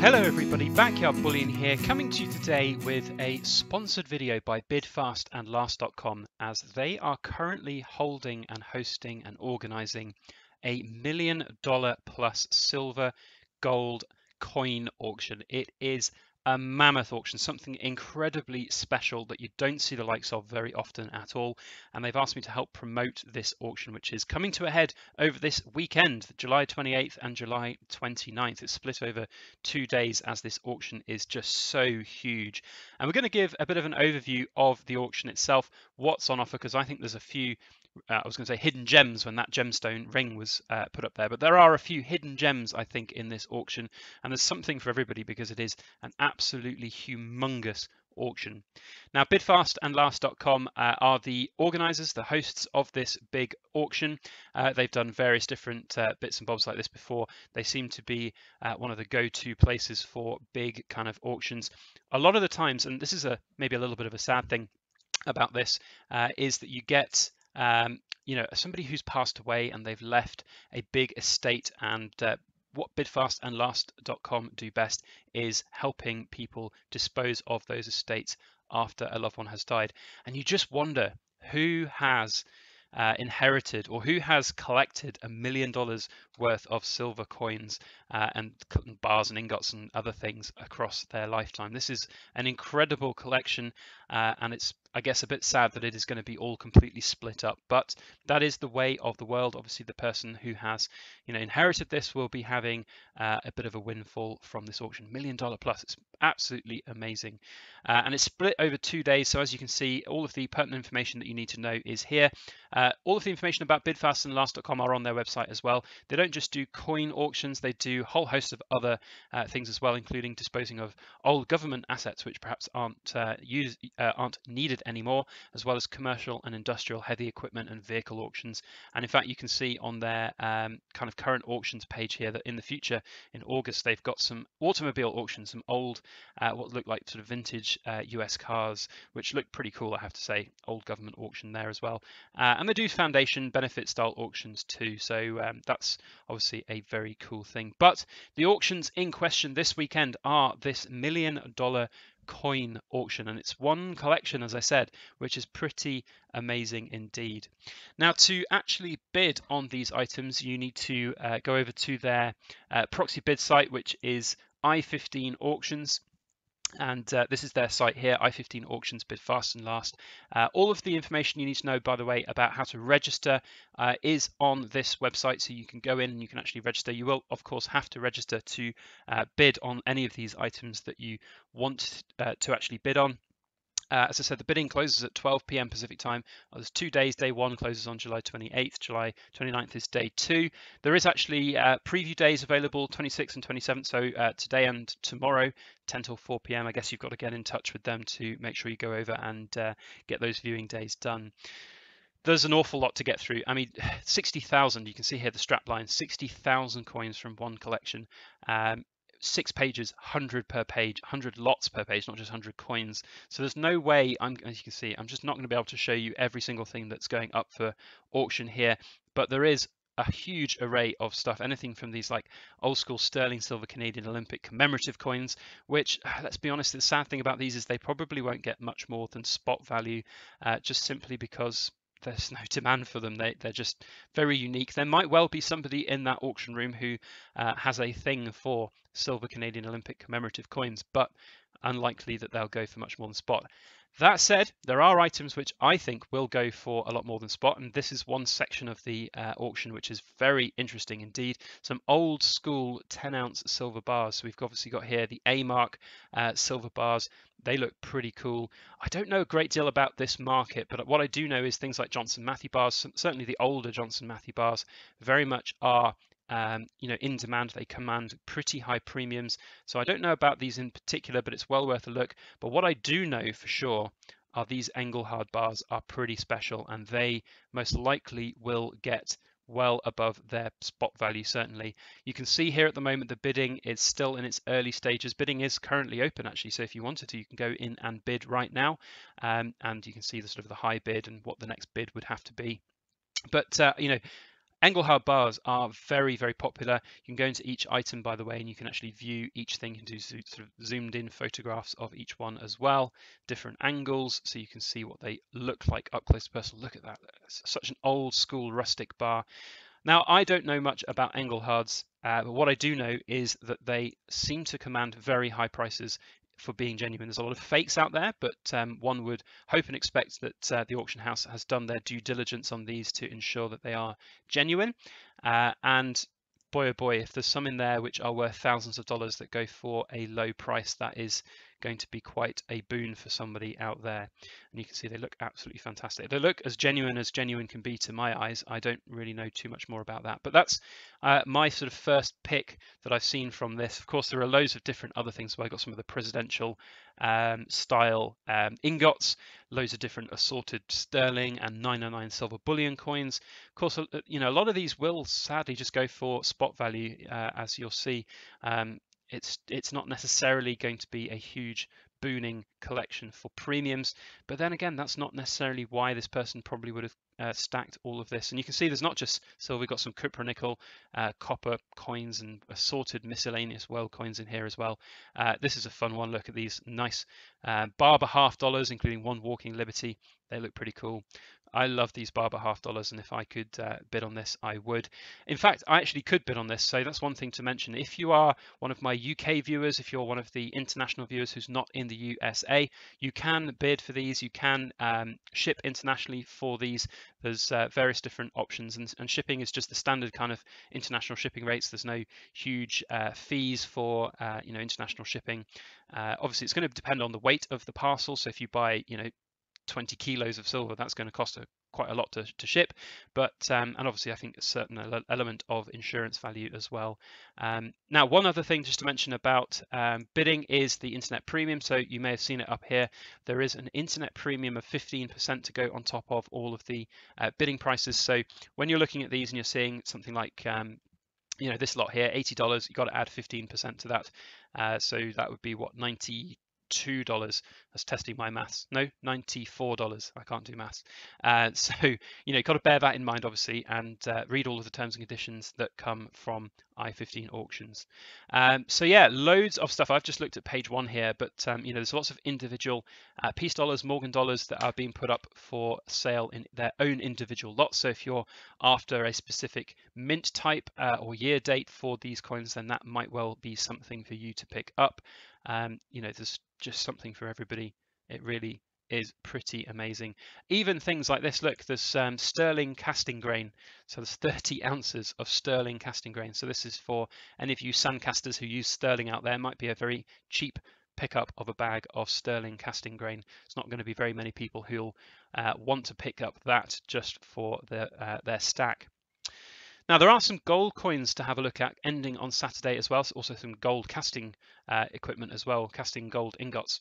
Hello everybody, Backyard Bullion here, coming to you today with a sponsored video by bidfastandlast.com, as they are currently holding and hosting and organizing a $1 million plus silver gold coin auction. It is a mammoth auction, something incredibly special that you don't see the likes of very often at all, and they've asked me to help promote this auction, which is coming to a head over this weekend, July 28th and July 29th. It's split over 2 days as this auction is just so huge, and we're going to give a bit of an overview of the auction itself, what's on offer, because I think there's a few I was going to say hidden gems when that gemstone ring was put up there, but there are a few hidden gems, I think, in this auction, and there's something for everybody because it is an absolutely humongous auction. Now, bidfastandlast.com are the organizers, the hosts of this big auction. They've done various different bits and bobs like this before. They seem to be one of the go-to places for big kind of auctions. A lot of the times, and this is maybe a little bit of a sad thing about this, is that you get somebody who's passed away and they've left a big estate, and what bidfastandlast.com do best is helping people dispose of those estates after a loved one has died. And you just wonder who has inherited or who has collected $1 million worth of silver coins and bars and ingots and other things across their lifetime. This is an incredible collection, and it's, I guess, a bit sad that it is going to be all completely split up, but that is the way of the world. Obviously, the person who has inherited this will be having a bit of a windfall from this auction. $1 million plus. It's absolutely amazing, and it's split over 2 days. So as you can see, all of the pertinent information that you need to know is here. All of the information about bidfastandlast.com are on their website as well. They don't just do coin auctions, they do a whole host of other things as well, including disposing of old government assets which perhaps aren't needed anymore, as well as commercial and industrial heavy equipment and vehicle auctions. And in fact, you can see on their kind of current auctions page here that in the future, in August, they've got some automobile auctions, some old what look like sort of vintage US cars, which look pretty cool, I have to say. Old government auction there as well. And they do foundation benefit style auctions too, so that's obviously a very cool thing. But the auctions in question this weekend are this $1 million coin auction, and it's one collection, as I said, which is pretty amazing indeed. Now, to actually bid on these items, you need to go over to their proxy bid site, which is i15 Auctions. And this is their site here, i15 Auctions, Bid Fast and Last. All of the information you need to know, by the way, about how to register is on this website, so you can go in and you can actually register. You will, of course, have to register to bid on any of these items that you want to actually bid on. As I said, the bidding closes at 12 p.m. Pacific time. There's 2 days. Day 1 closes on July 28th. July 29th is day 2. There is actually preview days available, 26th and 27th. So today and tomorrow, 10 till 4 p.m. I guess you've got to get in touch with them to make sure you go over and get those viewing days done. There's an awful lot to get through. I mean, 60,000, you can see here the strap line, 60,000 coins from one collection. 6 pages, 100 per page, 100 lots per page, not just 100 coins. So there's no way, as you can see, I'm just not going to be able to show you every single thing that's going up for auction here, but there is a huge array of stuff, anything from these like old school sterling silver Canadian Olympic commemorative coins, which, let's be honest, the sad thing about these is they probably won't get much more than spot value, just simply because there's no demand for them. They're just very unique. There might well be somebody in that auction room who has a thing for silver Canadian Olympic commemorative coins, but unlikely that they'll go for much more than spot. That said, there are items which I think will go for a lot more than spot, and this is one section of the auction which is very interesting indeed. Some old school 10-ounce silver bars. So we've obviously got here the A mark silver bars. They look pretty cool. I don't know a great deal about this market, but what I do know is things like Johnson Matthey bars, certainly the older Johnson Matthey bars, very much are in demand. They command pretty high premiums. So I don't know about these in particular, but it's well worth a look. But what I do know for sure are these Engelhard bars are pretty special, and they most likely will get well above their spot value. Certainly, you can see here at the moment the bidding is still in its early stages. Bidding is currently open actually, so if you wanted to, you can go in and bid right now, and you can see the sort of the high bid and what the next bid would have to be. But Engelhard bars are very, very popular. You can go into each item, by the way, and you can actually view each thing. You can do sort of zoomed in photographs of each one as well, different angles, so you can see what they look like up close and personal. Look at that. It's such an old school rustic bar. Now, I don't know much about Engelhards, but what I do know is that they seem to command very high prices for being genuine. There's a lot of fakes out there, but one would hope and expect that the auction house has done their due diligence on these to ensure that they are genuine. And boy, oh boy, if there's some in there which are worth thousands of dollars that go for a low price, that is going to be quite a boon for somebody out there. And you can see they look absolutely fantastic. They look as genuine can be to my eyes. I don't really know too much more about that, but that's my sort of first pick that I've seen from this. Of course, there are loads of different other things. So I got some of the presidential style ingots, loads of different assorted sterling and 999 silver bullion coins. Of course, you know, a lot of these will sadly just go for spot value, as you'll see. It's not necessarily going to be a huge booning collection for premiums, but then again, that's not necessarily why this person probably would have stacked all of this. And you can see there's not just silver, we've got some cupronickel, copper coins and assorted miscellaneous world coins in here as well. This is a fun one. Look at these nice Barber half dollars, including one walking liberty. They look pretty cool. I love these Barber half dollars, and if I could bid on this, I would. In fact, I actually could bid on this, so that's one thing to mention. If you are one of my UK viewers, if you're one of the international viewers who's not in the USA, you can bid for these. You can ship internationally for these. There's various different options, and shipping is just the standard kind of international shipping rates. There's no huge fees for you know, international shipping. Obviously, it's going to depend on the weight of the parcel. So if you buy, you know, 20 kilos of silver, that's going to cost quite a lot to ship, but and obviously I think a certain element of insurance value as well. Now, one other thing just to mention about bidding is the internet premium. So you may have seen it up here. There is an internet premium of 15% to go on top of all of the bidding prices. So when you're looking at these and you're seeing something like you know, this lot here, $80, you've got to add 15% to that. So that would be what, $92. That's testing my maths. No, $94. I can't do maths. So, you know, you've got to bear that in mind, obviously, and read all of the terms and conditions that come from I-15 auctions. So yeah, loads of stuff. I've just looked at page 1 here, but you know, there's lots of individual peace dollars, Morgan dollars that are being put up for sale in their own individual lots. So if you're after a specific mint type or year date for these coins, then that might well be something for you to pick up. You know, there's just something for everybody. It really is pretty amazing. Even things like this, look, there's sterling casting grain. So there's 30 ounces of sterling casting grain. So this is for any of you sandcasters who use sterling out there. Might be a very cheap pickup of a bag of sterling casting grain. It's not going to be very many people who'll want to pick up that just for their stack. Now, there are some gold coins to have a look at ending on Saturday as well. So also some gold casting equipment as well, casting gold ingots.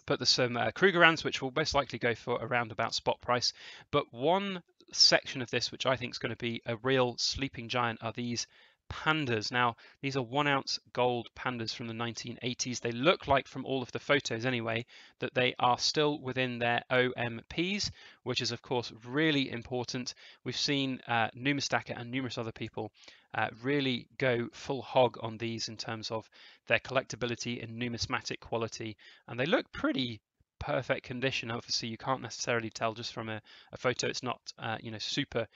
But there's some Krugerrands, which will most likely go for around about spot price. But one section of this, which I think is going to be a real sleeping giant, are these pandas. Now, these are 1 ounce gold pandas from the 1980s. They look like, from all of the photos anyway, that they are still within their OMPs, which is of course really important. We've seen Numistacker and numerous other people really go full hog on these in terms of their collectability and numismatic quality, and they look pretty perfect condition. Obviously, you can't necessarily tell just from a photo. It's not you know, super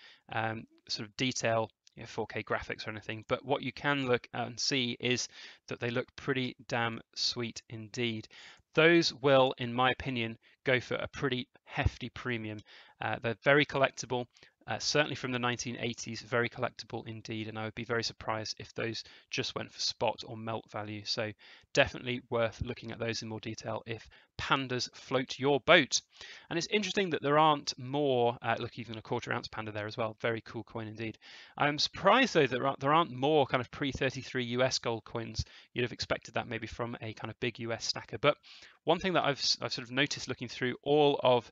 sort of detail, you know, 4K graphics or anything, but what you can look and see is that they look pretty damn sweet indeed. Those will, in my opinion, go for a pretty hefty premium. They're very collectible. Certainly from the 1980s, very collectible indeed, and I would be very surprised if those just went for spot or melt value. So definitely worth looking at those in more detail if pandas float your boat. And it's interesting that there aren't more, look, even a 1/4 ounce panda there as well. Very cool coin indeed. I'm surprised though that there aren't more kind of pre-33 US gold coins. You'd have expected that maybe from a kind of big US stacker. But one thing that I've sort of noticed looking through all of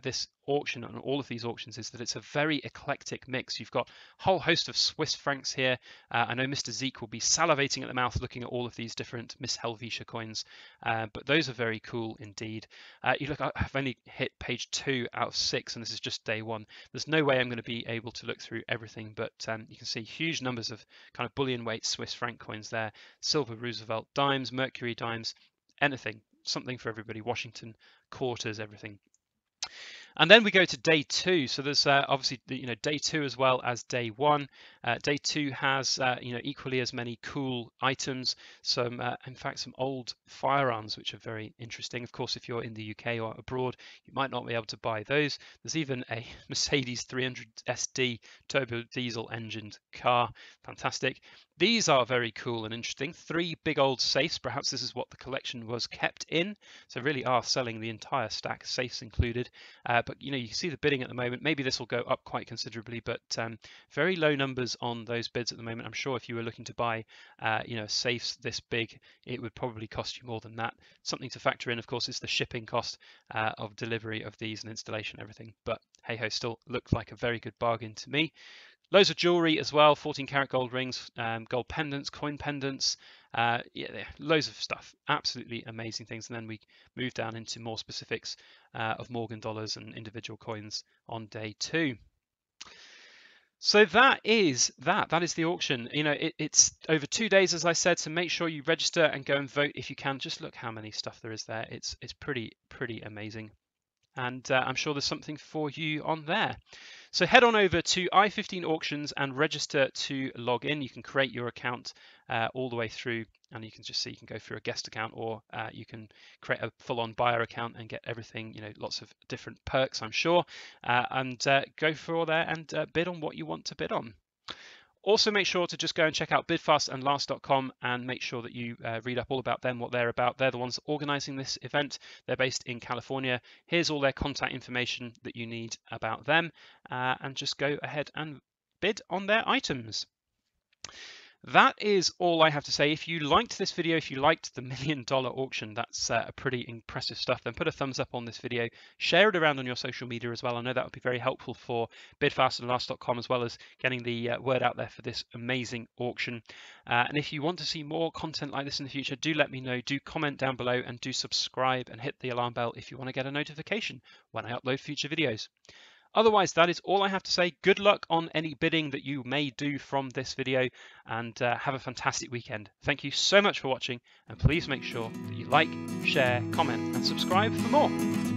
this auction and all of these auctions is that it's a very eclectic mix. You've got a whole host of Swiss francs here. I know Mr. Zeke will be salivating at the mouth looking at all of these different Miss Helvetia coins, but those are very cool indeed. You look, I've only hit page 2 out of 6, and this is just day 1. There's no way I'm going to be able to look through everything, but you can see huge numbers of kind of bullion weight Swiss franc coins there, silver Roosevelt dimes, Mercury dimes, anything, something for everybody, Washington quarters, everything. And then we go to day 2. So there's obviously day 2 as well as day 1. Day 2 has equally as many cool items. Some in fact some old firearms which are very interesting. Of course, if you're in the UK or abroad, you might not be able to buy those. There's even a Mercedes 300 SD turbo diesel engined car. Fantastic. These are very cool and interesting. 3 big old safes. Perhaps this is what the collection was kept in. So really are selling the entire stack, safes included. But you can see the bidding at the moment. Maybe this will go up quite considerably, but very low numbers on those bids at the moment. I'm sure if you were looking to buy safes this big, it would probably cost you more than that. Something to factor in, of course, is the shipping cost of delivery of these and installation, everything. But hey ho, still looked like a very good bargain to me. Loads of jewelry as well, 14 karat gold rings, gold pendants, coin pendants, loads of stuff, absolutely amazing things. And then we move down into more specifics of Morgan dollars and individual coins on day 2. So that is the auction. It's over 2 days, as I said, so make sure you register and go and vote if you can. Just look how many stuff there is there. It's pretty amazing. And I'm sure there's something for you on there. So head on over to i15 Auctions and register to log in. You can create your account all the way through, and you can just see you can go through a guest account, or you can create a full-on buyer account and get everything, lots of different perks, I'm sure, and go through all there and bid on what you want to bid on. Also, make sure to just go and check out bidfastandlast.com and make sure that you read up all about them, what they're about. They're the ones organizing this event. They're based in California. Here's all their contact information that you need about them, and just go ahead and bid on their items. That is all I have to say. If you liked this video, if you liked the $1 million auction, that's a pretty impressive stuff, then put a thumbs up on this video, share it around on your social media as well. I know that would be very helpful for bidfastandlast.com, as well as getting the word out there for this amazing auction. And if you want to see more content like this in the future, do let me know. Do comment down below and do subscribe and hit the alarm bell if you want to get a notification when I upload future videos. Otherwise, that is all I have to say. Good luck on any bidding that you may do from this video, and have a fantastic weekend. Thank you so much for watching, and please make sure that you like, share, comment, and subscribe for more.